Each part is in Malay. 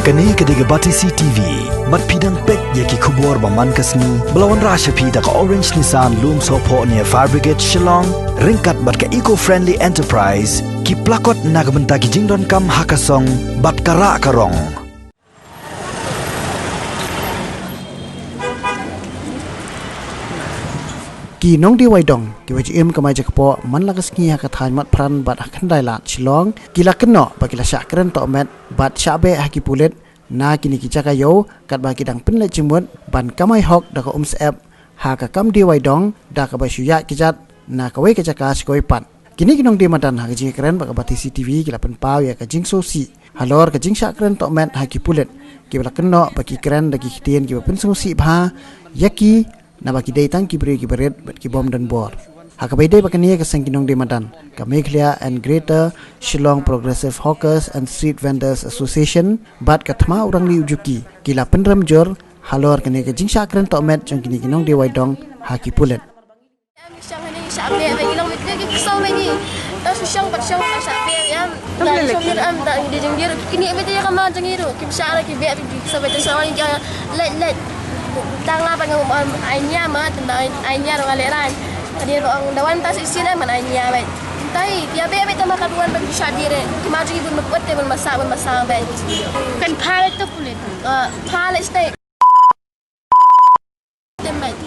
Kani kediga Batisi TV, mat pidang pek yaki kubur baman kasni, belawan rasha pida ka Orange Nissan Loom Sopo near Fire Brigade Shillong, ringkat bat ka eco-friendly enterprise, ki plakot nagbenta ki jingdon kam hakasong, bat kara karong. Ki nong di waidong ki wajim kamai jakpo man lagas ngi hakathai mat pran bat akhandai lat Shillong ki lakenno bakila syakren to met bat syabe haki pulet na kini ki cakayo kat bagi dang penle jemut ban kamai hok da ka sep haka kam di waidong da ka basya kijat na kawai ka caka skoi pat kini kinong di madan haka jing keren baka Batisi TV ki lapen pau ya ka jing sosi halor ka jing syakren to met haki pulet ki lakenno bagi keren da ki kitien ki pen sosi bha yaki na baki day tang ki beret ki bom dan bor hakabai day bakania ka sangkinong de madan ka Meghalaya and Greater Shillong Progressive Hawkers and Street Vendors Association bat ka thma urang li ujuki kila penram jor halor kane ka jingsha kren to met jong kini kinong de waidong haki pulet tangla pa ng ainya mat ainya ro aleran tadi ang dawan ta sina man ainya bet tai dia be tama kaduan bag syabire kimaju ibun makwate bun masa bet kan pale to pulit pale stay demet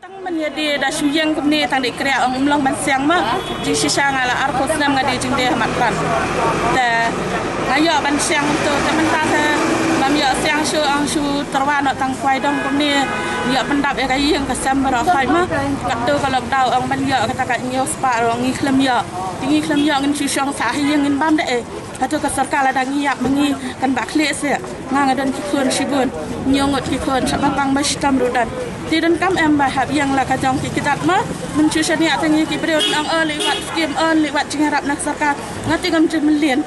tang man ya dia da suyang kumni tang de krea ang umlong man siang ma ji sisa ngala arkos nam ngade jing de matran ta ngayo ban siang to temen ta mam ya siang su ang su terwan tang kwai dong kumni ya pendap ya kai yang kasam ber khai ma katu kalau dau ang ban ya kata ka nyo spa ro ngi klem ya ngin su syang sa yang ngin bam de hatu ka sarkar ada ngiap mengi kan bak le se ngang adan ki khon shibun nyongot ki khon sa bang ba stam rudan tidan kam em ba hab yang la ka jong ki kitat ma mun chu shani atangi ki breot ang lewat skim lewat jingarap nak sarkar ngati ngam jemlian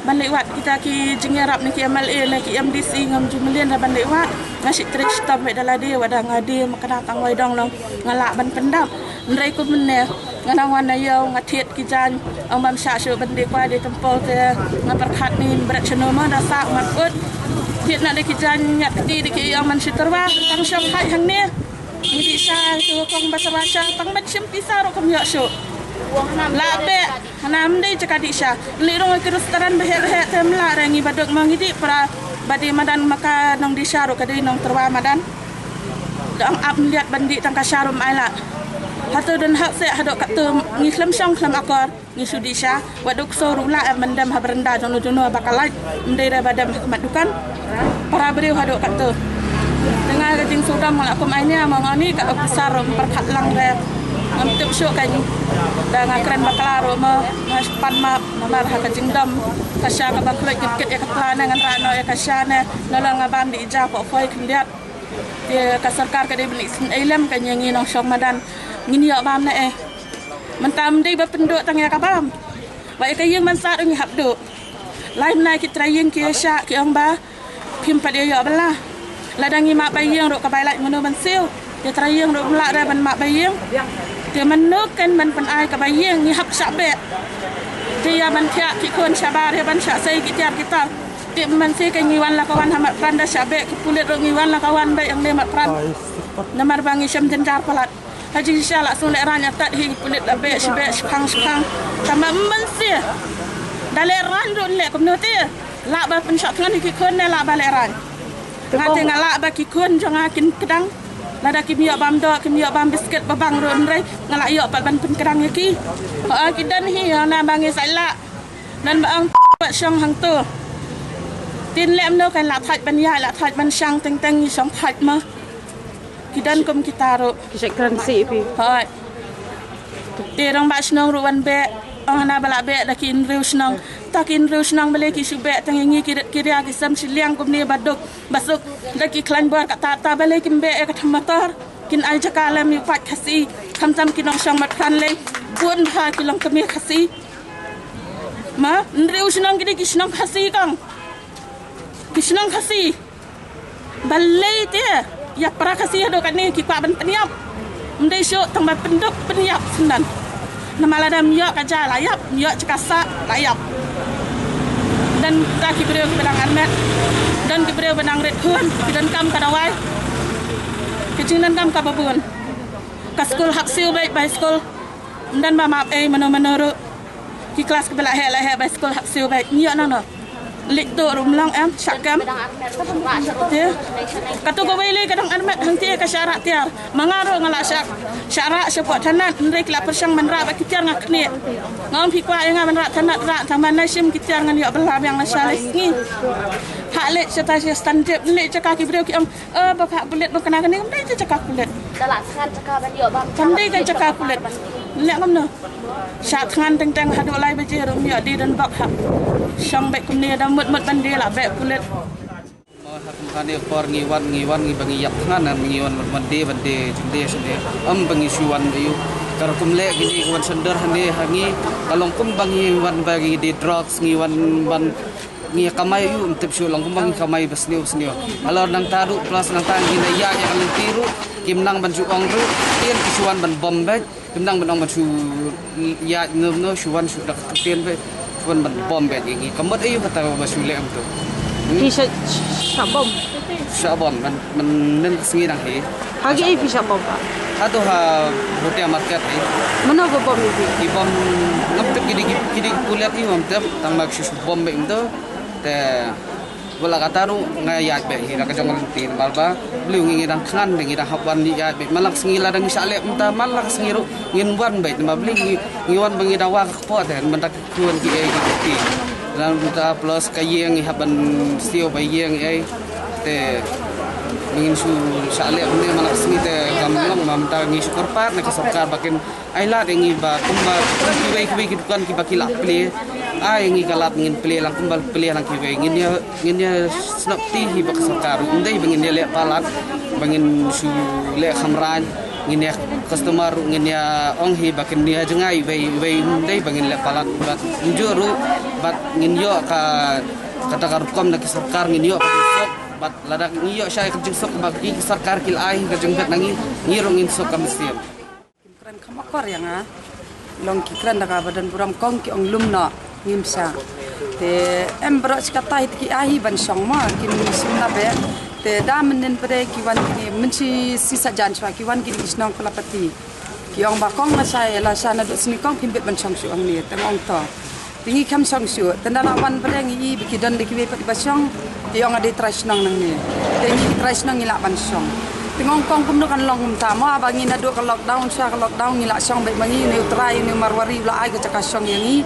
ban lewat kita ki jingarap ni ki MLA la ki MDC ngam jumlian da ban lewat ngasih trik stop me dala dia wada ngadi makana tang waidong long ngalak ban pendap ndrai ko menne nganang wana yo ngatit ki jan ang mam sha shu ban de kwa de tempol te ngaperkhat ni berat cheno ma da sa mat ut tiet na de ki jan nyat di ki ang man sitarwa tang syam hai hang ne ni sa tu kong basawasha tang ban sim pisaro kom yo shu labe hanam dei cakadi sha lirong ke restoran behe temla rangi badok mangidi para badi madan maka nong di syaro kadai nong terwa madan dang ap lihat bandi tang ka syarum ala hatu dan hak se hadok katu ngi klem syang klem akor ngi sudisha waduk so rula mendam habrenda jono bakalai mendai da badam madukan para beriu hadok katu dengan kajing sudah melakum ainya mangani ka besar perkat lang re ngamtip syuk kan dengan keren bakalaro ma pan ma namar ha kajing dam kasya ka baklai kit ya katlana ngan rano ya kasyane nalang abam di ija ko foi kliat dia ka sarkar ka de beli ilem kan yang nong syong madan ngini ya bam na mentam dei ba penduk tang ya ka bam ba ka yang man sa ngi habdu lain nai ki trayeng ki sya ki ang ba pim pa dia ya bala ladangi mak bayang ro ka bailai ngono ban sil dia trayeng ro bala ra ban mak bayang dia menukan man pen ai ka bayang ni hab sabe dia ban thia ki kon sabar dia ban sa sai ki tiap kita dia man se ka ngiwan la kawan hamat pranda sabe ki pulit ro ngiwan la kawan ba yang lemat pran namar bangi syam jenjar palat haji sala sun le ranya tat hi pulit abe sabe khang sama man se dale ran ro le kom no te la ba pen syak ngan ki kon ne la ba le ran ngate ngala ba ki kon janga kin kedang lada kimia bam do kimia bam bisket babang ron rai ngala yo pat ban pen kedang yaki ha kidan hi na bangi saila nan ba ang pat syang hang tu tin lem no kan la thaj ban ya la thaj ban syang teng teng ni syang thaj ma kidan kom kitaro sekran si pi ha te rong ba snong ruan be na bala be da kin riu snong takin riu snong bele ki sube tang ngi kiri ki sam siliang kom ni baduk basuk da ki klan bar ka ta bele kim be ka thamatar kin ai jakala mi pat khasi tham kinong syang mat khan le bun ha kilong kami khasi ma riu snong ki snong khasi kang kisnang khasi balai te ya para khasi do kan ni ki kwa ban peniap mdai syo tang ba penduk peniap sendan namala dam yo kaja layap yo cekasa layap dan kaki beliau bilang Ahmed dan kibreu benang red hun dan kam kadawai kecinan kam kababun ka skul hak siu baik by skul dan maaf menurut di kelas kebelah he by skul hak siu baik niat nana lik tu rumlang syakam dia kata ko wele kadang armat hangti ka syarat tiar mangaro ngala syarat support tanat ndrek la persang manra ba kitiar ngakne ngam fikwa nga manra tanat ra taman nasim kitiar ngan yo belam yang nasalis ni hak lek serta standard lek cakap kibreu ki bapa bulet berkenaan ni ndai cakap bulet dalam sangat cakap ban yo bang ndai kan cakap bulet lek ngamno sat ngan teng hadu lai beje rum yo di dan bak hak sang baik kumni ada mut bandi lah baik kulit. Kani kor ngiwan bangi yak nganan ngiwan bandi jende sende bangi suwan ayu kar kumle gini wan sender hangi kalong kum bangi wan bagi di drugs ngiwan ban ngi kamay yu untip sulang kum bangi kamay basniu alor nang taru plus nang tangi na ya yang tiru kimnang ban suong ru tien kisuan ban bombay kimnang ban ong ban su ya no suwan su dak tien be pun bom bet ini kemud ayu kata basulik am tu Fisha bom man nen singi nang he hagi fisha bom ba atu ha hotel market he mana bom ini di bom ngam tep kidi kuliat i ngam tep tang mak su bom be itu te bola kataru ngayat be hira ka jongal tin balba beliau ngi dang khan ngi dang hapan ni ya be malak singi la dang salep mta malak singi ru ngin wan be ma beli ngi wan bangi dawa ko den man tak kuan ki ki dan kita plus kayeng haban stio bayeng ai te ngin su salep ni malak singi te gamlang mamta ngi syukur pat nak sarkar bakin ai la ngi ba kumba ki dukan ki bakila play ai ngi kalat ngin play lang kumbal play lang ki ngin ya snap ti hi bak sarkar ndai bangin dia le palat bangin su le khamran ngin ya customer ngin ya ong hi bakin dia jengai wei ndai bangin le palat bat njuru bat ngin yo ka kata karukom nak sarkar ngin yo sok bat ladak ngi yo syai kerjeng sok bagi sarkar kil ai kerjeng bet nangi ngirong in sok kamstiam kran kamakor yang long kikran daga badan buram kong ki ong lumna ngimsa te embro skata hit ki ahi ban songma ki simna be te damen pare ki wan ki menci sisa jan chwa ki wan ki isnong pelapati ki ong ba kong masai la sana do sini kong pimbet ban song su ong ni te ong to tingi kam song su tanda wan pare ngi bi dan de ki be pat basong ki ong ade trasnong nang ni te ngi trasnong ngila ban song Tengong kong pun kan long tama bangi na do ka lockdown sya ka lockdown ngila song be bangi ne utrai ne marwari la ai ka caka song yangi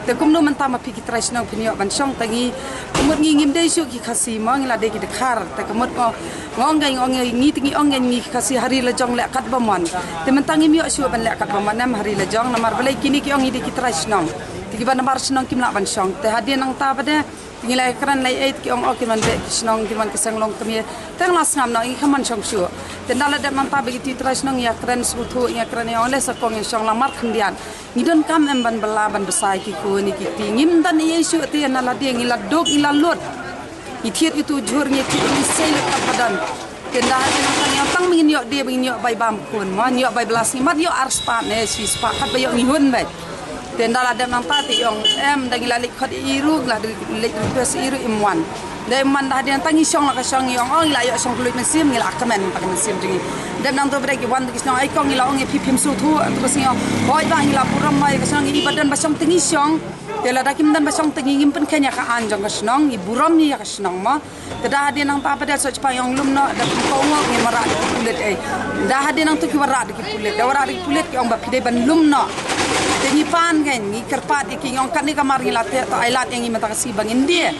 te kum no mentama pi ki trais nang pinyo ban song tangi kumut ngi ngim dei su ki khasi ma ngila de ki dekhar te kumut ngong ngi tingi ong ngi khasi hari la jong le kat baman te mentangi myo su ban le kat baman nam hari la jong namar balai kini ki ong ngi de ki trais nang ti ban namar snong kim la ban song te hadin nang ta bade ngilai kran lai ait ki ong okiman be snong kiman kesang long kemie teng las ngam nang i khaman song su tendala de manta begiti trais nang ya kran sutu ya kran ya ole sakong yang song lamar khendian ngidon kam emban belaban besai ki ku ni ki tingim dan yesu ti na la de ngila dog ila lot ithiet itu jur ngi ti ni sel ka badan tenda yang tang mingin yo de mingin yo bai bam kun mon yo bai belas ni mat yo arspa ne si spa kat bayo ni hun bai tenda la dem nampa ti yong dang lalik khat iru la lek pes iru imwan dai man dah dia tangi song la ka song yong ong la yo song kulit mesim ngila kamen pak mesim jingi dem nang to breki wan ki song ai kong ngila ong pipim su thu terus yo hoi ba ngila puram mai ka song i badan basong tingi song tela dakim dan basong tingi ngimpen kenya ka anjong ka song i buram ni ka song ma dah dia nang pa pada so cepa yong lum no da ko ngok ni mara kulit dah dia nang tu ki wara di kulit da wara di kulit ki ong ba pide ban lum no Tengi pan kan, ni kerpat iki ngong kan ni kamar ni latih atau ailat yang imata kasi bangin dia.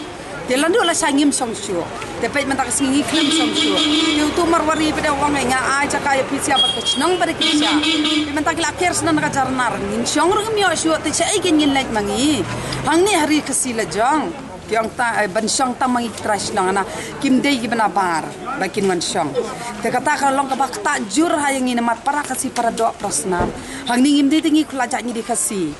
Dia landu lah sangim song syu. Tapi imata kasi ngi klem song syu. Dia tu marwari pada orang yang ai cakap ya pisia bat kecnang pada kisah. Imata kila akhir senan ka jarnar ngin song rung mio syu te cai gen ngin lait mangi. Hang ni hari kasi lajang. Kiong ta ban song ta mangi trash nang ana kim dei gi benabar bakin wan song te kata kalau ka bak ta jur hayang ni mat para kasi para do prasna hang ni ngim dei tingi kulajak ni dikasi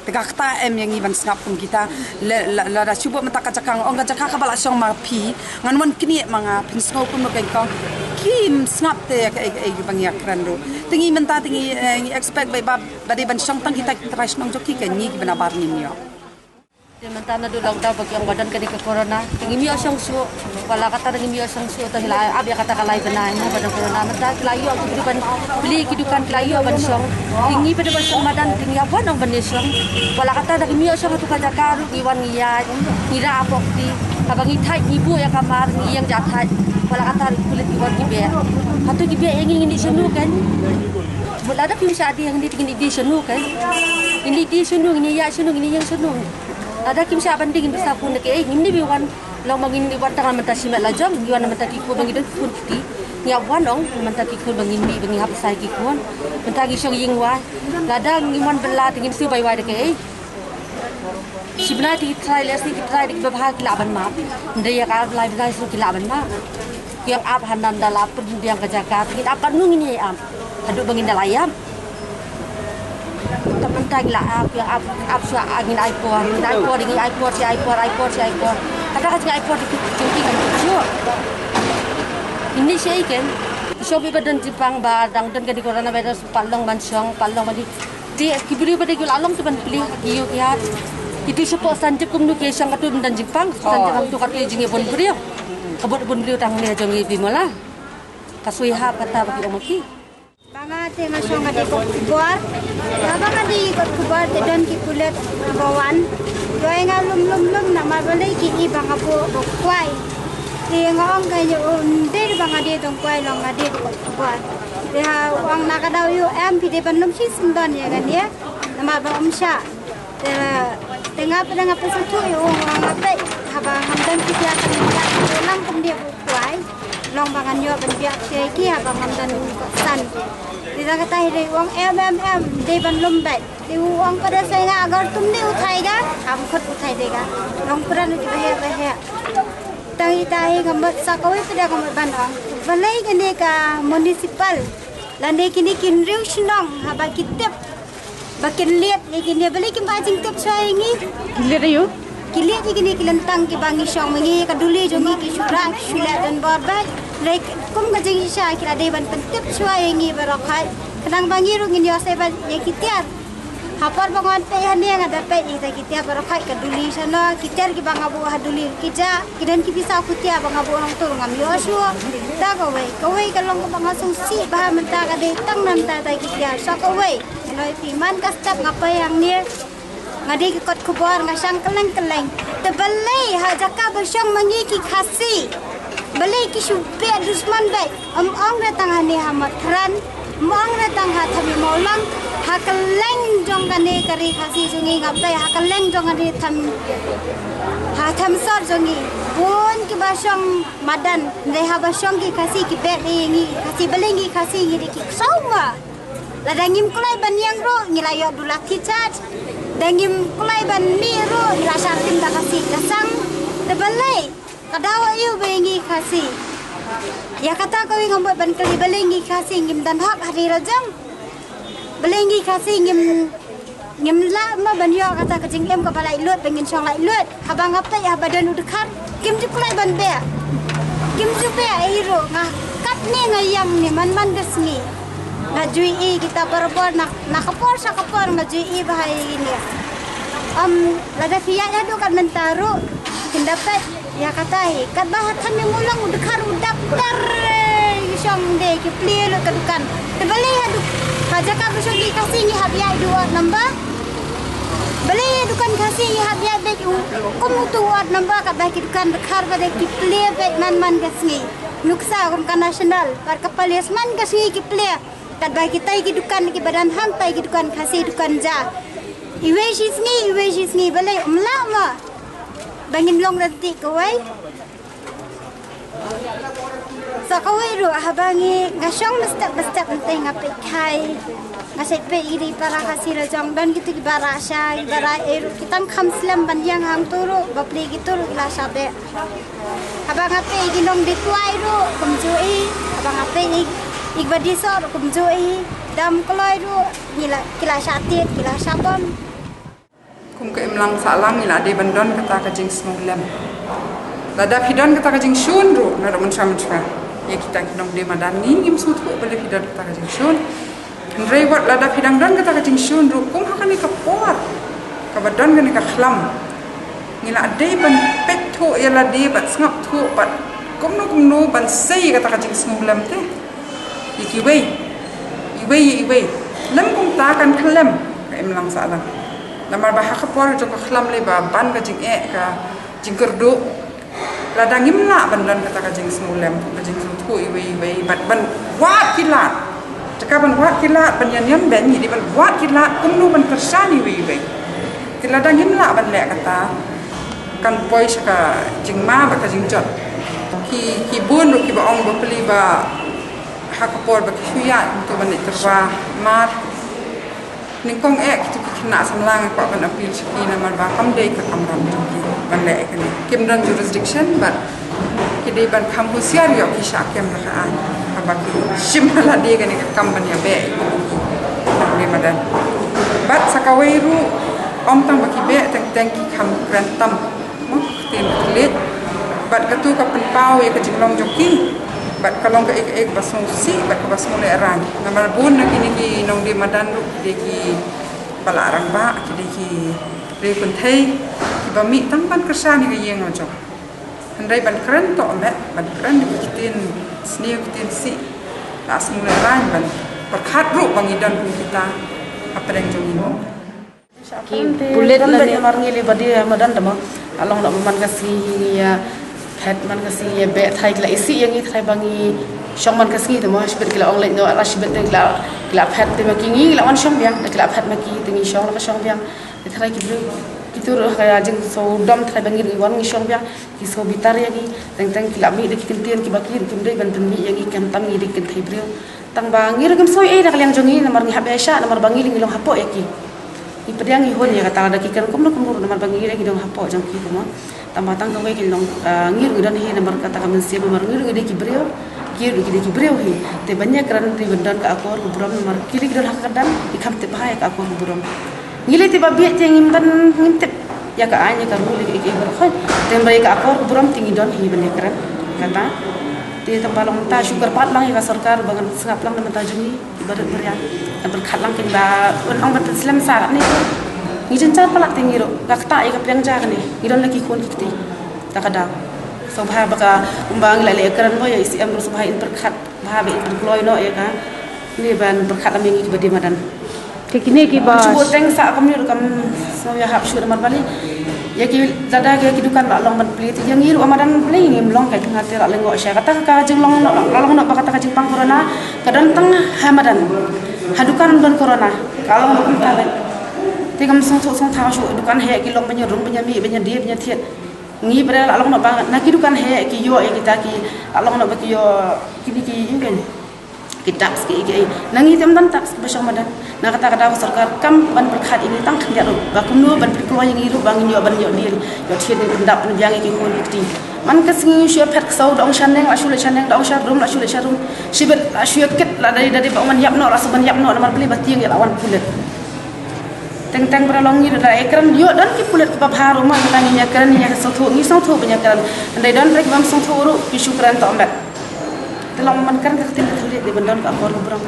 te kata em yang iban snap pun kita la da cuba mata kacakang ong kacaka ka bala song ma pi ngan wan kini manga pinsau pun makai kong kim snap te ka ai bang yak rando tingi menta tingi expect bai bab badi ban song tang kita trash nang joki ka ni gi benabar ni yo Mentana do lockdown bagi orang badan kena ke corona. Tinggi mio song su. wala kata dengan mio sang su to hilai ab ya kata kalai benai mo pada corona mata kilayo aku kehidupan beli kehidupan kilayo ban song tinggi pada ban madan tinggi apa nang ban song wala kata dengan mio sang tu kaja karu iwan ngia ngira apok di abang itai ibu ya kamar ni yang jatai wala kata kulit iwan gibe hatu gibe yang ini senu kan wala ada kimsa adi yang ini di senu kan ini di senu ini ya senu ini yang senu ada kimsa banding bisa pun ke ini biwan long mangin di tangan mata simat lajang giwan mata kiku bangi den pun ti nya wan ong mata kiku bangi ni bangi hap sai kikuan mata gi syong ying wa ladang ngiman bela tingin su bai wai de ke sibna ti try les ti try di babha kilaban ma ndai ya ka lai bai su kilaban ma yang ap hanan dala pen yang ke Jakarta tingin apa nu ini am adu bangi dalayam teman tag la ap yang ap su angin aipor dengan aipor si aipor ada kasi aipor di tinggi kan tu. Ini saya kan, sobi badan Jepang badang dan kadi corona virus palong mansong palong madi. Dia kibuli pada gula long tu ban peli kiyo kiat. Itu support sanjep kum nu kesang katu dan Jepang sanjep tu katu jinge bon brio. Kabut bon brio tang ni jongi bimola. Kasui ha kata bagi omoki. Banga te masong adi ko kubar. Banga di ko kubar te don ki kulet bawan. Doy nga lum na mabalay ki ibang apo kwai. Ngong kayo undir banga di tong kwai long adi ko kubar. Dia wang nakadaw yu em pide banlum si sundon ya kan ya. Nama ba umsha. Tengah pedang apa satu yu wang ape haba hamdan ki dia kan lang kum dia kwai. Long bangan yo ban biak ki haba hamdan ko san. Dia kata ini uang di banlum baik. Di uang pada saya agar तुम नहीं उठाएगा हम खुद उठाई देगा लोग पुरान जो है तंगी ताही गम्बत sakoi pada gambut bandang balai kene ka municipal lande kini kinriu sinong haba kitep bakin liat kini balai kim bajing tep saingi liat ayo kiliat kini kilentang ki bangi syong mengi kaduli jongi ki syura syula dan barbat like kum gajing sya kira dei ban pentep saingi barakai kadang bangi rungin yo sebat ye kitiar Hapar bangon pe hani yang ada pe ita kita barakai kaduli sana kitar ki bang abu haduli kija kidan ki bisa kutia bang abu hang tu ngam yosu ta kawai kalong ko bang asung si bah menta ka de tang nam ta ta kitia sa kawai noi piman kastap ngapai yang ni ngadi ki kot kubor ngasang keleng te balai ha jaka besyang mangi ki khasi balai ki shupe dusman bai ong datang hani hamat ran mong datang ha thami maulang hakaleng jong kane kari khasi jungi ngapai hakaleng jong kane tham sor jungi bun ki basong madan reha basong ki khasi ki bet ni khasi belengi khasi ni ki sauma la dangim kulai ban yang ro ngilayo dula kichat dangim kulai ban mi ro ila sartim da khasi kasang de balai kadawa yu bengi khasi ya kata ko ngambot ban kali belengi khasi ngim dan hak hari rajang belengi kasi ngim la ma ban yo kata kecing em ko balai lut bengin song lai lut habang apa ya badan udekar kim ju kulai ban be kim ju be hero ngah kat ni ngayam ni man desmi na jui kita berbor nak kapor sa kapor na jui bahai ini lada fiya ya do kan mentaru dapat ya kata kat bahat kan mulang udekar udak dar song de ki pli lu kadukan tebali hadu Kajaka bersyukur kasih ni habia dua nombor. Beli dukan kasih ni habia bek kum tu wad nombor kat bagi dukan bekar pada kiple bek man kasih. Nuksa kum kan nasional par kapal yasman kasih kiple kat bagi tai ki dukan ki badan ham tai ki dukan kasih dukan ja. Iwe sisngi beli lama. Bangin long ranti kawai. So kawai ru habangi ngasong mesti penting ngapai kai ngasai pe iri para kasih rajang dan gitu ibara syai ibara eru kita kham slam ban yang hang turu bapli gitu ila sabe habang ngapai ginong dituai ru kumjui habang ngapai igbadi so kumjui dam koloi ru kila satit kila sabon kum ke imlang salang ila de bandon kata kajing smuglem lada pidon kata kajing shun ru na man sam ya kita kinong de madani ngim sut ko bele pidon kata kajing shun ndrei wat lada pidang don kata kajing shun ru kum hakani ka por ka badon gani ka khlam ngila de ban pet tho ya la de bat ngap tho bat nu ban sei kata kajing semulam teh iwe lem kum ta kan klem ka em lang sa lang lamar ba ha kapor jo ka khlam le ba ban kajing ka jing kerdu ladang imla ban dan kata kajing semulam kajing tu iwe bat ban wat kilat cakap ban wat kilat ban yan ben ni ban wat kilat kum nu ban tersani iwe ladang imla ban le kata kan poi saka jing ma ba kajing jot ki bun ru ki ba ong ba peli ba hakapor ba khuya to ban terwa mar ning kong tu kena samlang ko ban appeal sikina mar ba kam dei ka kam ram ki ban le kan kim dan jurisdiction but ki dei ban kam husiar yo ki sha kem la ka ba ki shimala de kan ka kam ban ya be ni madan bat sakawai ru om tang ba ki be teng ki kam kran tam mo tin lit bat katu ka penpau ya ka jinglong joki bat kalong ka ek basong si bat ka basong le ran namar bun na kini ki nong di madan ru de ki palarang ba ki de ki re kun thei ki ba mi tang ban kersa ni ka yeng jo handai ban kran to me ban kran ni ki tin sni ki tin si ta sung le ran ban perkhat ru bangidan ku kita apa yang jong ni ki bulet la ni mar ngili badi madan dama along nak man kasi ya het man kasi ya be thai la isi yang thai bangi shong man kasi dama shibet kila ong le no ala shibet kila het te makingi la wan shong biang kila het maki tingi shong la shong biang thai ki blu itu kaya jeng so dom thai bangi ni wan ngi shong biang ki so bitar ya ki teng kila mi de ki kintian ki baki ki mde ban tan mi ya ki kam tam ni de kin thai brio tang bangi regam soi e dak liang jongi namar ngi habesha namar bangi ling long hapo ya ki ipediang ihon ya kata ada kikan kum namar bangi ring dong hapo jong ki kuma tambah tang kawai ki long ngir ngidan hi namar kata kamen siap namar ngir ngide ki brio ki brio hi te banyak ran ti bendan ka akor buram namar kili kidol hakadan ikam te bahaya ka akor buram ngile ti babi te ngimban ngintep ya ka anya ka muli ki berkhon te mbai ka akor buram tingi don hi banyak ran kata ti tambalong ta sugar pat lang ya sarkar bangan sengap lang namata jungi ibadat berian dan berkhat lang kin ba ong bat islam sarat ni ngi jencar palak tingi ro gakta ya ka piang ja ni idon laki khon kiti takada so bha baka umbang la le karan boy isi am so bha in berkhat bha be in kloy no ya ka ni ban berkhat am ngi badi madan kini ki ba chuo teng sa kam ni kam so ya hap shu mar bali ya ki dada ke dukan la long ban pli ti yang iru amadan pli ni mlong ka ngate la lengo sya kata ka jeng long no kata ka jeng pang corona kadan tang hamadan hadukan don corona kalau mau ta le ti kam song tha shu dukan he ki long banya rung banya mi banya dia banya thiet ngi bre la long no bang na ki dukan he ki yo e kita ki la long no ba ki yo kini ki ingen kita ski nangi tem dan tak besong madan na kata sarkar kam ban berkhat ini tang khnya ro ba kumno ban keluar yang iru bangin yo ban yo dia yo thien ni ndap ni yang ki ko ni man ka singi shu phet sau dong shaneng la shule shaneng dong shar rum la shule sharum shibet la shu ket la dari ba man yap no la saban yap no na beli batiang ya lawan pulet teng beralong ni da ekran yo dan ki pulet ba bharu ma tani nya kran nya so thu ni so thu banya kran dai dan rek bam so thu ru ki shukran to ambet telong man kan ka tin thulit di bendon ka akor buram